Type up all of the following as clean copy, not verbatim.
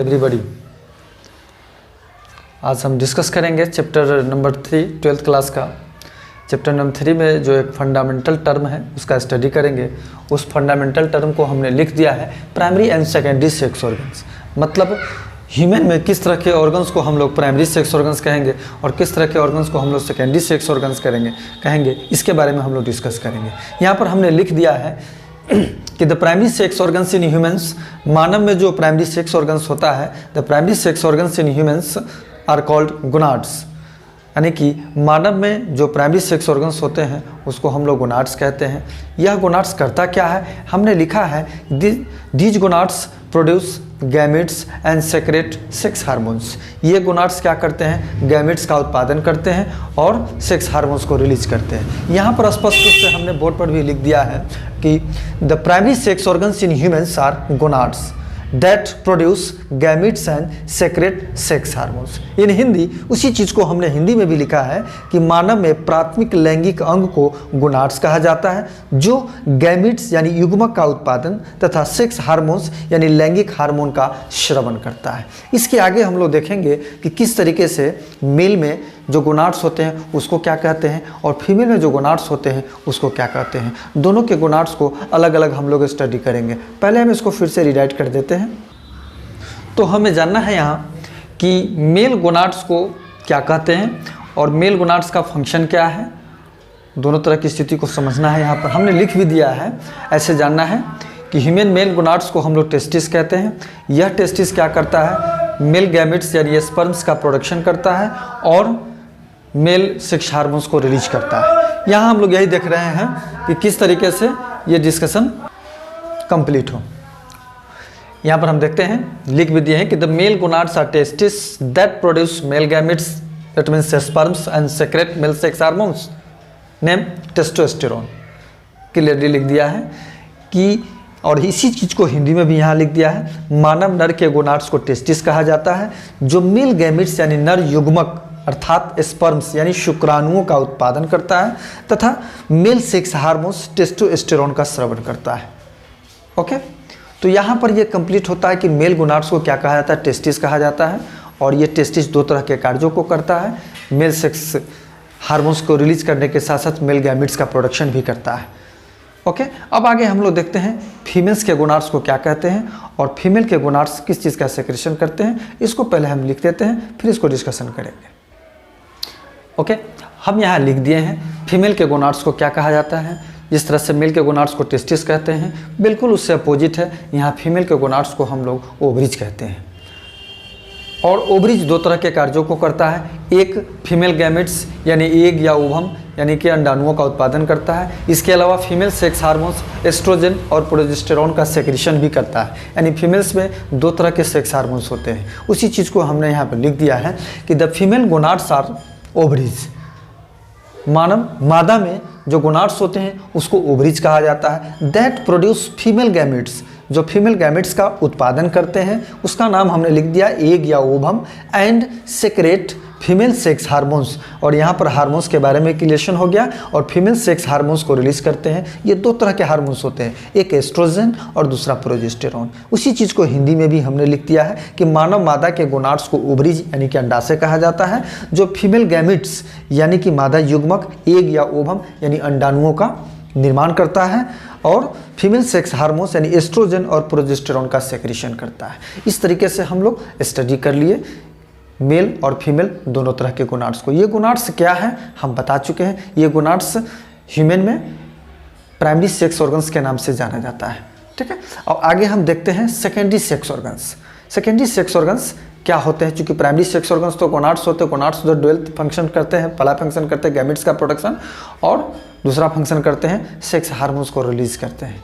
Everybody. आज हम discuss करेंगे चैप्टर नंबर 3 12th क्लास का। चैप्टर नंबर 3 में जो एक फंडामेंटल टर्म है उसका स्टडी करेंगे। उस फंडामेंटल टर्म को हमने लिख दिया है primary and secondary sex organs. मतलब ह्यूमन में किस तरह के ऑर्गन्स को हम लोग प्राइमरी सेक्स ऑर्गन्स कहेंगे और किस तरह के ऑर्गन्स को हम लोग सेकेंडरी सेक्स ऑर्गन्स कहेंगे, इसके बारे में हम लोग डिस्कस करेंगे। यहाँ पर हमने लिख दिया है कि the primary sex organs in humans, मानव में जो प्राइमरी सेक्स ऑर्गन्स होता है, the primary sex organs in humans are called gonads. यानी कि मानव में जो प्राइमरी सेक्स ऑर्गन्स होते हैं उसको हम लोग गोनाड्स कहते हैं। यह गोनाड्स करता क्या है, हमने लिखा है these gonads produce gametes and secrete sex hormones. ये गोनाड्स क्या करते हैं, गैमेट्स का उत्पादन करते हैं और सेक्स हार्मोन्स को रिलीज करते हैं। यहाँ पर स्पष्ट रूप से हमने बोर्ड पर भी लिख दिया है कि the primary sex organs in humans are gonads that produce gametes and secrete sex hormones. In Hindi उसी चीज़ को हमने हिंदी में भी लिखा है कि मानव में प्राथमिक लैंगिक अंग को गोनाड्स कहा जाता है, जो गैमेट्स यानी युग्मक का उत्पादन तथा सेक्स हार्मोन्स यानी लैंगिक हार्मोन का श्रवण करता है। इसके आगे हम लोग देखेंगे कि किस तरीके से मेल में जो गोनाड्स होते हैं उसको क्या कहते हैं और फीमेल में जो गोनाड्स होते हैं उसको क्या कहते हैं। दोनों के गोनाड्स को अलग अलग हम लोग स्टडी करेंगे। पहले हम इसको फिर से रिराइट कर देते हैं। तो हमें जानना है यहाँ कि मेल गोनाड्स को क्या कहते हैं और मेल गोनाड्स का फंक्शन क्या है। दोनों तरह की स्थिति को समझना है। यहाँ पर हमने लिख भी दिया है, ऐसे जानना है कि ह्यूमन मेल गोनाड्स को हम लोग टेस्टिस कहते हैं। यह टेस्टिस क्या करता है, मेल गैमेट्स यानी स्पर्म्स का प्रोडक्शन करता है और मेल सेक्स हार्मोन्स को रिलीज करता है। यहाँ हम लोग यही देख रहे हैं कि किस तरीके से ये डिस्कशन कंप्लीट हो। यहाँ पर हम देखते हैं, लिख भी दिए हैं कि the male gonads are testis that produce male gametes that means sperms and secrete male sex hormones name testosterone. Clearly लिख दिया है कि, और इसी चीज़ को हिंदी में भी यहाँ लिख दिया है, मानव नर के गोनाड्स को टेस्टिस कहा जाता है, जो मेल गैमेट्स यानी नर युग्मक अर्थात स्पर्म्स यानी शुक्राणुओं का उत्पादन करता है तथा मेल सेक्स हार्मोन्स टेस्टोस्टेरोन का स्रवण करता है। ओके, तो यहाँ पर ये कंप्लीट होता है कि मेल गोनाड्स को क्या कहा जाता है, टेस्टिस कहा जाता है। और ये टेस्टिस दो तरह के कार्यों को करता है, मेल सेक्स हार्मोन्स को रिलीज करने के साथ साथ मेल गैमेट्स का प्रोडक्शन भी करता है। ओके, अब आगे हम लोग देखते हैं फीमेल्स के गोनाड्स को क्या कहते हैं और फीमेल के गोनाड्स किस चीज़ का सेक्रेशन करते हैं। इसको पहले हम लिख देते हैं, फिर इसको डिस्कशन करेंगे। ओके, हम यहाँ लिख दिए हैं फीमेल के गोनाड्स को क्या कहा जाता है। जिस तरह से मेल के गोनाड्स को टेस्टिस कहते हैं, बिल्कुल उससे अपोजिट है। यहाँ फीमेल के गोनाड्स को हम लोग ओवरीज कहते हैं। और ओवरीज दो तरह के कार्यों को करता है। एक फीमेल गैमेट्स यानी एग या ओवम यानी कि अंडाणुओं का उत्पादन करता है। इसके अलावा फीमेल सेक्स हार्मोन्स एस्ट्रोजन और प्रोजेस्टेरोन का सेक्रेशन भी करता है। यानी फीमेल्स में दो तरह के सेक्स हार्मोन्स होते हैं। उसी चीज़ को हमने यहाँ पर लिख दिया है कि the female gonads are ovaries. मादा में जो गोनाड्स होते हैं उसको ओवरीज कहा जाता है। दैट प्रोड्यूस फीमेल गैमेट्स, जो फीमेल गैमेट्स का उत्पादन करते हैं उसका नाम हमने लिख दिया एग या ovum and secret female sex hormones. और यहाँ पर हार्मोन्स के बारे में क्लियरेशन हो गया। और फीमेल सेक्स हार्मोन्स को रिलीज करते हैं। ये दो तरह के हार्मोन्स होते हैं, एक एस्ट्रोजन और दूसरा प्रोजेस्टेरोन। उसी चीज़ को हिंदी में भी हमने लिख दिया है कि मानव मादा के गोनाड्स को ओवरीज यानी कि अंडाशय कहा जाता है, जो फीमेल गैमेट्स यानी कि मादा युग्मक एग या ओवम यानी अंडाणुओं का निर्माण करता है और फीमेल सेक्स हार्मोन्स यानी एस्ट्रोजन और प्रोजेस्टेरोन का सेक्रेशन करता है। इस तरीके से हम लोग स्टडी कर लिए मेल और फीमेल दोनों तरह के गोनाड्स को। ये गोनाड्स क्या है हम बता चुके हैं। ये गोनाड्स ह्यूमन में प्राइमरी सेक्स ऑर्गन्स के नाम से जाना जाता है। ठीक है, और आगे हम देखते हैं secondary sex organs. Secondary sex organs क्या होते हैं, क्योंकि प्राइमरी सेक्स ऑर्गन्स तो गोनाड्स होते हैं। गोनाड्स जो डुअल फंक्शन करते हैं, पहला फंक्शन करते हैं गैमेट्स का प्रोडक्शन और दूसरा फंक्शन करते हैं सेक्स हार्मोन्स को रिलीज करते हैं।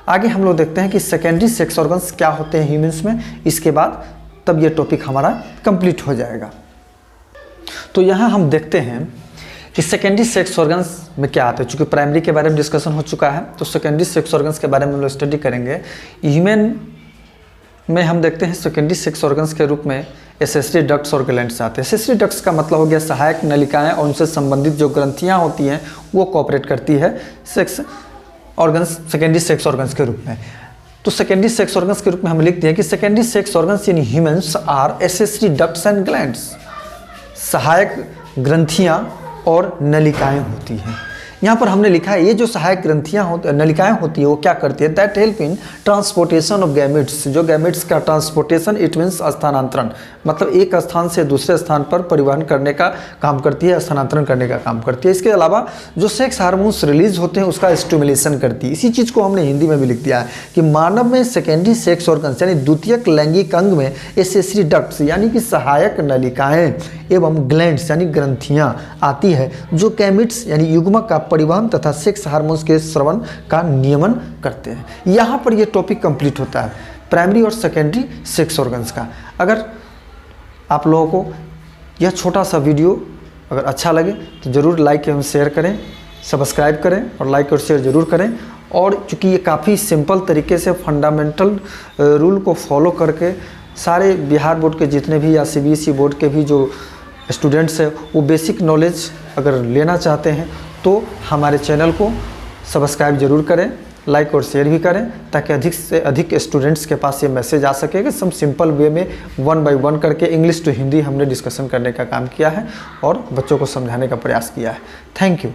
आगे हम लोग देखते हैं कि सेकेंडरी सेक्स ऑर्गन्स क्या होते हैं ह्यूमंस में। इसके बाद तब ये टॉपिक हमारा कंप्लीट हो जाएगा। तो यहाँ हम देखते हैं कि सेकेंडरी सेक्स ऑर्गन्स में क्या आता है। चूँकि प्राइमरी के बारे में डिस्कशन हो चुका है तो सेकेंडरी सेक्स ऑर्गन्स के बारे में हम लोग स्टडी करेंगे। ह्यूमन में हम देखते हैं सेकेंडरी सेक्स ऑर्गन्स के रूप में एसेसरी डक्ट्स और ग्लैंड्स आते हैं। एसेसरी डक्ट्स का मतलब हो गया सहायक नलिकाएं और उनसे संबंधित जो ग्रंथियाँ होती हैं वो कोऑपरेट करती है sex organs secondary sex organs के रूप में। तो सेकेंडरी सेक्स ऑर्गन्स के रूप में हम लिखते हैं कि secondary sex organs in humans are accessory ducts and glands, सहायक ग्रंथियां और नलिकाएं होती हैं। यहाँ पर हमने लिखा है ये जो सहायक ग्रंथियां नलिकाएं होती है वो क्या करती है, that help in transportation of gametes, जो गैमेट्स का ट्रांसपोर्टेशन इट मीन्स स्थानांतरण, मतलब एक स्थान से दूसरे स्थान पर परिवहन करने का काम करती है, स्थानांतरण करने का काम करती है। इसके अलावा जो सेक्स हार्मोन्स रिलीज होते हैं उसका स्टिमुलेशन करती है। इसी चीज़ को हमने हिंदी में भी लिख दिया है कि मानव में सेकेंडरी सेक्स ऑर्गन्स यानी द्वितीयक लैंगिक अंग में एसेसरी डक्ट्स यानी कि सहायक नलिकाएं एवं ग्लैंड्स यानी ग्रंथियां आती है जो गैमेट्स यानी युग्मक का परिवहन तथा सेक्स हार्मोन्स के स्रवण का नियमन करते हैं। यहाँ पर यह टॉपिक कंप्लीट होता है प्राइमरी और सेकेंडरी सेक्स ऑर्गन्स का। अगर आप लोगों को यह छोटा सा वीडियो अगर अच्छा लगे तो ज़रूर लाइक एवं शेयर करें, सब्सक्राइब करें और लाइक और शेयर ज़रूर करें। और चूँकि ये काफ़ी सिंपल तरीके से फंडामेंटल रूल को फॉलो करके सारे बिहार बोर्ड के जितने भी या CBSE बोर्ड के भी जो स्टूडेंट्स हैं वो बेसिक नॉलेज अगर लेना चाहते हैं तो हमारे चैनल को सब्सक्राइब ज़रूर करें, लाइक और शेयर भी करें ताकि अधिक से अधिक स्टूडेंट्स के पास ये मैसेज आ सके कि सब सिंपल वे में 1 by 1 करके इंग्लिश टू हिंदी हमने डिस्कशन करने का काम किया है और बच्चों को समझाने का प्रयास किया है। Thank you.